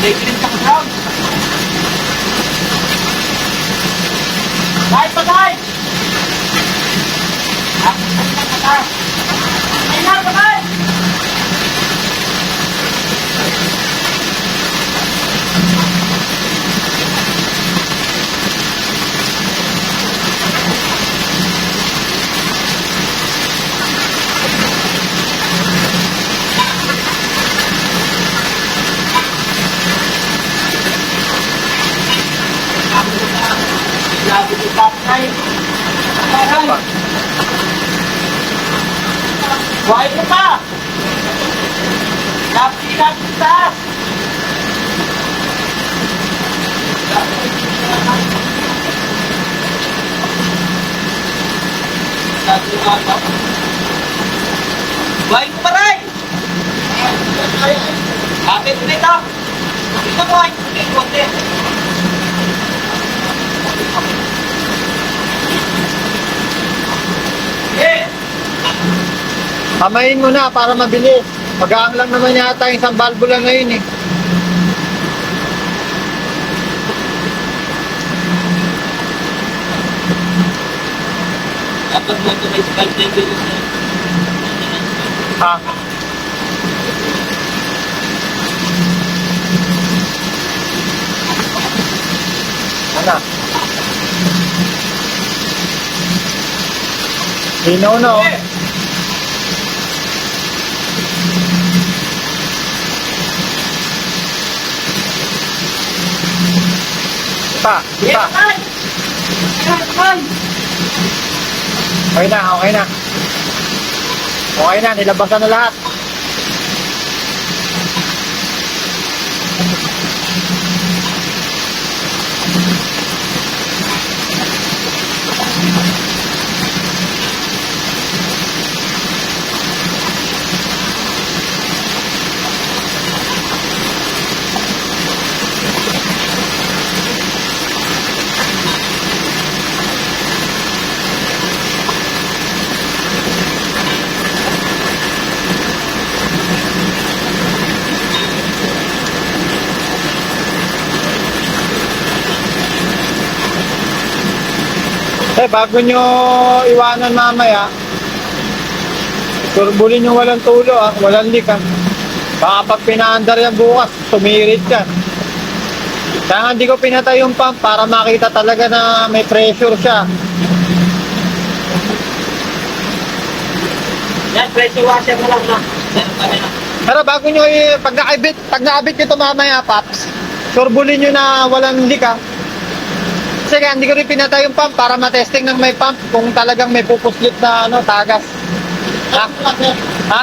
Dating sa ground. Patay, patay! Patay! Patay na, patay! Lagi di patay. Patay. Buhay mo pa. Lapit kita. Buhay mo pa rin. Lapit mo dito. Dito buhay. Dito. Kamayin mo na para mabilis. Magaang lang naman yata yung isang valvula ngayon eh. Dapat mo ito may spike level sa Ha? Ano? Hinaw na oh. Pa. Okay na, okay na. Okay na, nilabasan na lahat. Bago nyo iwanan mamaya, turbulin nyo walang tulo walang leak Baka pag pinaandar yan bukas, tumirit yan. Kaya hindi ko pinatay yung pump para makita talaga na may pressure siya. yan, pressure washer mo lang na. Pero bago nyo, pag nakabit nyo ito mamaya, Paps, turbulin nyo na walang leak Kasi kaya hindi ko rin pinatay yung pump para matesting ng may pump kung talagang may pupuslit na tagas. Ha? Ha?